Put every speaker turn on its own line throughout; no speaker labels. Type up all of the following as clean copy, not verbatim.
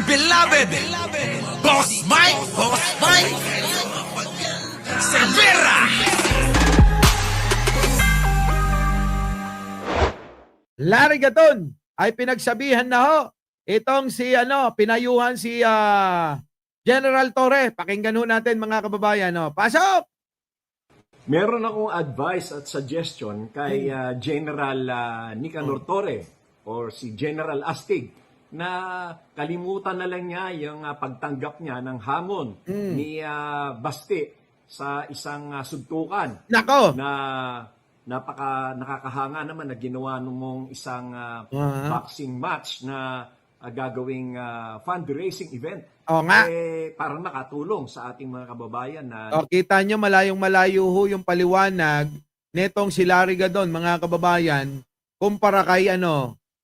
beloved Boss Mike Cervera.
Larry Gaton ay pinagsabihan na ho itong si pinayuhan si General Torre. Pakinggan ho natin mga kababayan. Pasok!
Meron akong advice at suggestion kay General Nicanor Torre or si General Astig na kalimutan na lang niya yung pagtanggap niya ng hamon ni Basti sa isang suntukan
Nako!
na nakakahanga naman na ginawa mong isang boxing match na gagawing fundraising event.
O nga.
Parang nakatulong sa ating mga kababayan na
Kita nyo malayong-malayo ho yung paliwanag netong si Larry Gadon, mga kababayan, kumpara kay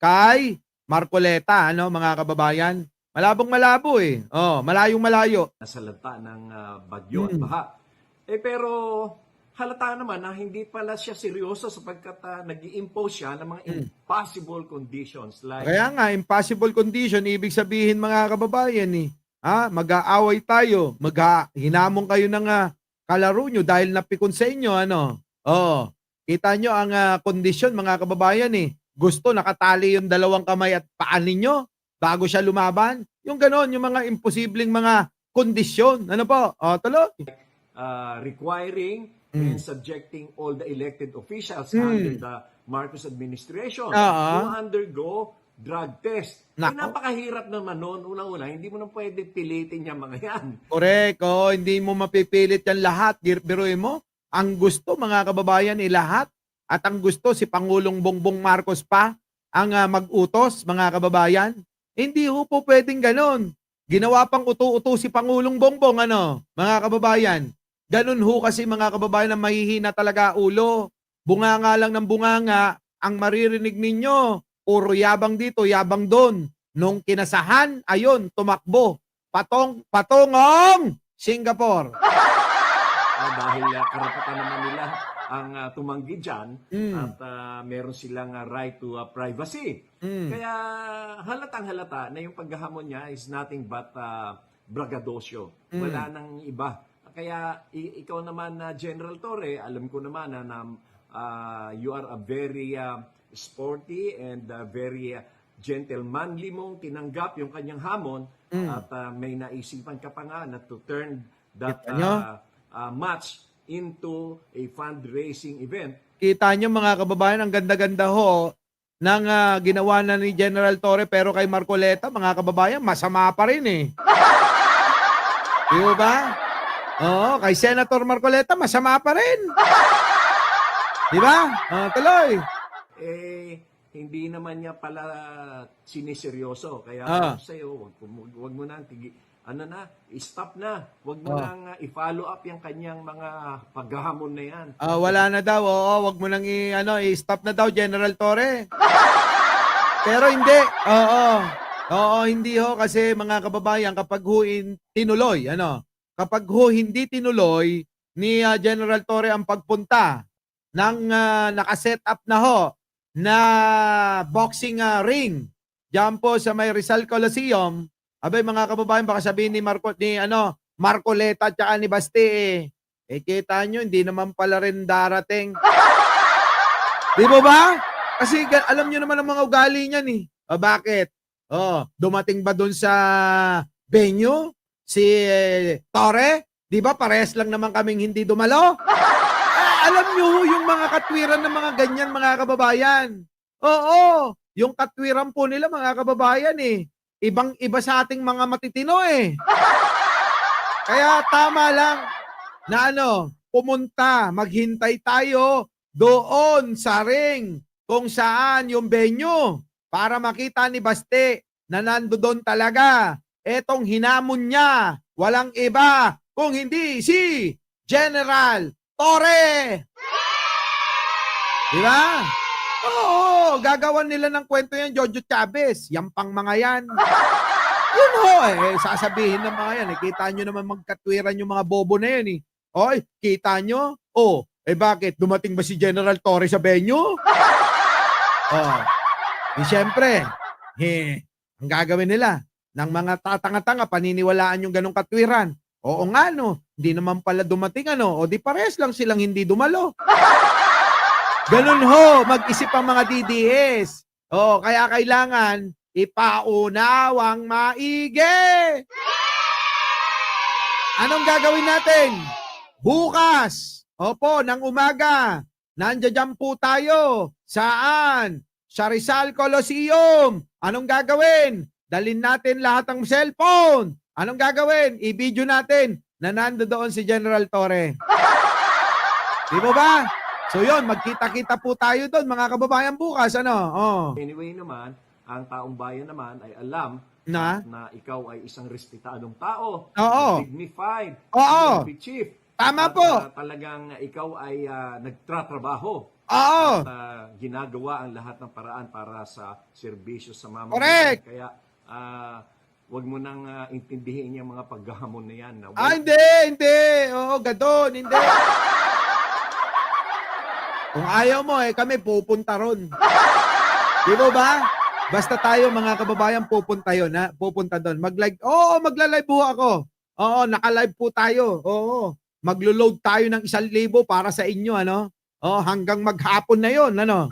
kay Marcoleta, mga kababayan. Malabong-malabo eh. Malayong-malayo.
nasalanta ng bagyo at baha. Pero halata naman na hindi pala siya seryoso sapagkat nag-i-impose siya ng mga impossible conditions. Like,
Kaya nga, impossible condition, ibig sabihin mga kababayan mag-aaway tayo, hinamon kayo ng kalaro nyo dahil napikon sa inyo, kita nyo ang kondisyon mga kababayan gusto nakatali yung dalawang kamay at paan ninyo bago siya lumaban, yung ganon, yung mga imposibleng mga kondisyon, tuloy.
requiring and subjecting all the elected officials under the Marcos administration to undergo drug test. Napakahirap naman noon. Unang-una, hindi mo na pwede pilitin yung mga yan.
Correct. Hindi mo mapipilit yan lahat. Biruin mo, ang gusto mga kababayan lahat. At ang gusto si Pangulong Bongbong Marcos pa ang mag-utos mga kababayan. Hindi ho po pwedeng ganon. Ginawa pang uto-uto si Pangulong Bongbong mga kababayan. Ganon ho kasi mga kababayan na mahihina talaga ulo. Bunganga lang ng bunganga ang maririnig ninyo. Puro yabang dito, yabang doon. Nung kinasahan, ayun, tumakbo. Patongong Singapore.
Dahil karapatan naman nila ang tumanggi dyan at meron silang right to privacy. Kaya halatang halata na yung paghahamon niya is nothing but bragadosyo. Wala nang iba. Kaya ikaw naman na General Torre, alam ko naman na you are a very sporty and very gentlemanly mong tinanggap yung kanyang hamon at may naisipan ka pa nga na to turn that match into a fundraising event.
Kita nyo mga kababayan, ang ganda-ganda ho ng ginawa na ni General Torre, pero kay Marcoleta, mga kababayan, masama pa rin Di ba? Oo, kay Senator Marcoleta, masama pa rin. Di ba? Tuloy.
Hindi naman niya pala siniseryoso. Kaya sa'yo, wag mo na stop na. Wag mo nang i-follow up yung kanyang mga paghahamon na yan.
Wala na daw. Wag mo nang i-stop na daw, General Torre. Pero hindi. Hindi ho kasi mga kababayan, kapag tinuloy, kapag hindi tinuloy ni General Torre ang pagpunta ng nakaset up na ho na boxing ring diyan po sa may Rizal Coliseum. Abay mga kababayan, baka sabihin ni Marcoleta at ni Basti kita nyo, hindi naman pala rin darating. Di ba ba? Kasi alam nyo naman ang mga ugali niyan bakit? Dumating ba dun sa venue si Torre? Di ba parehas lang naman kaming hindi dumalo? Alam nyo yung mga katwiran ng mga ganyan mga kababayan. Oo, yung katwiran po nila mga kababayan ibang-iba sa ating mga matitino Kaya tama lang na pumunta, maghintay tayo doon sa ring kung saan yung venue para makita ni Baste na nandoon talaga. Etong hinamon niya, walang iba kung hindi si General Torre! Di ba? Oo, gagawan nila ng kwento yan, Jojo Chavez. Yan pang mga yan. Yun sasabihin ng mga yan. Kita nyo naman magkatwiran yung mga bobo na yan Oy, kita nyo? Bakit? Dumating ba si General Torre sa venue? Siyempre, ang gagawin nila, ng mga tatanga-tanga, paniniwalaan yung ganong katwiran. Oo nga, no, hindi naman pala dumating, ano, o di pares lang silang hindi dumalo. Ganun ho, mag-isip ang mga DDS. O, kaya kailangan ipaunawang maigi. Anong gagawin natin? Bukas, opo, ng umaga, nandiyan po tayo. Saan? Sa Rizal Coliseum. Anong gagawin? Dalhin natin lahat ng cellphone. Anong gagawin? I-video natin na nandoon si General Torre. Di ba ba? So yun, magkita-kita po tayo doon, mga kababayan, bukas. Ano? Oh.
Anyway naman, ang taong bayan naman ay alam
Na?
na ikaw ay isang respetadong tao.
Oo.
Dignified.
Oo.
Chief.
Tama
At,
po.
talagang ikaw ay nagtratrabaho.
Oo.
At ginagawa ang lahat ng paraan para sa serbisyo sa mamamayan.
Correct.
Kaya wag mo nang intindihin yung mga paghahamon na yan. Na,
Hindi. Oo, gadon, hindi. Kung ayaw mo, kami pupunta ron. Di ba ba? Basta tayo, mga kababayan, pupunta yun, ha? Pupunta doon. Mag-live. Oo, magla-live po ako. Oo, naka-live po tayo. Oo. Maglo-load tayo ng 1,000 para sa inyo, ano? Oo, hanggang maghapon na yun, ano?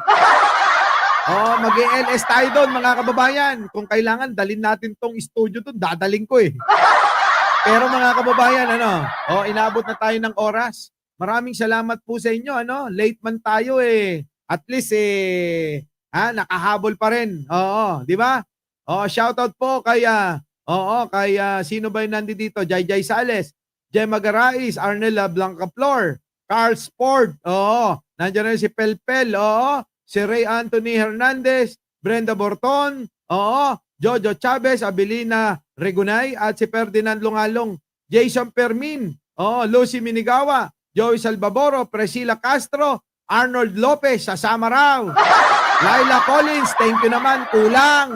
Oo, mag-ELS tayo doon, mga kababayan. Kung kailangan, dalhin natin tong studio doon, dadaling ko eh. Pero mga kababayan, ano? Oo, inabot na tayo ng oras. Maraming salamat po sa inyo, ano? Late man tayo eh. At least nakahabol pa rin. Oo, di ba? Oo, shoutout po kay sino ba yung nandito? Jay Sales, Gemma Garais, Arnel Blancaflor, Carl Sport. Oo, nandiyan rin si Pelpel. Oo, si Ray Anthony Hernandez, Brenda Borton. Oo, Jojo Chavez, Abilina Regunay, at si Ferdinand Lungalong, Jason Permin. Oo, Lucy Minigawa, Joey Salvaboro, Priscilla Castro, Arnold Lopez, sasama raw. Laila Collins, thank you naman, kulang.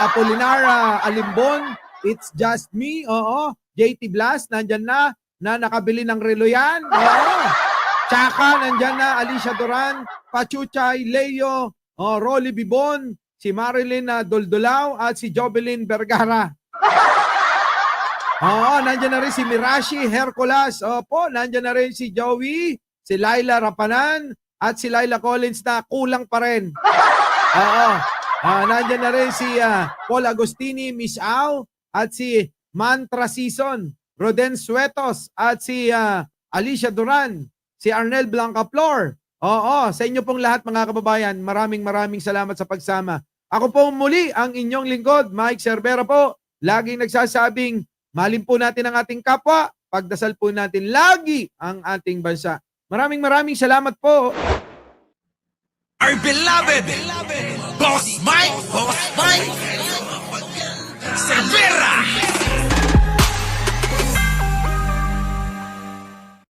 Apolinara Alimbon, it's just me. Oo. JT Blas, nandyan na nakabili ng relo yan. Oo. Tsaka, nandyan na Alicia Duran, Pachuchay, Leo, Rolly Bibon, si Marilyn Doldolao, at si Jobelyn Vergara. Oo, nandyan na rin si Mirashi Hercules. Opo, nandyan na rin si Joey, si Laila Rapanan, at si Laila Collins na kulang pa rin. Oo. Nandyan na rin si Paul Agostini, Miss Au, at si Mantra Season, Roden Suetos, at si Alicia Duran, si Arnel Blancaflor. Oo, sa inyo pong lahat, mga kababayan, maraming salamat sa pagsama. Ako po muli ang inyong lingkod, Mike Cervera po. Laging nagsasabing, mahalin po natin ang ating kapwa, pagdasal po natin lagi ang ating bansa. Maraming salamat po.
Our beloved Boss Mike.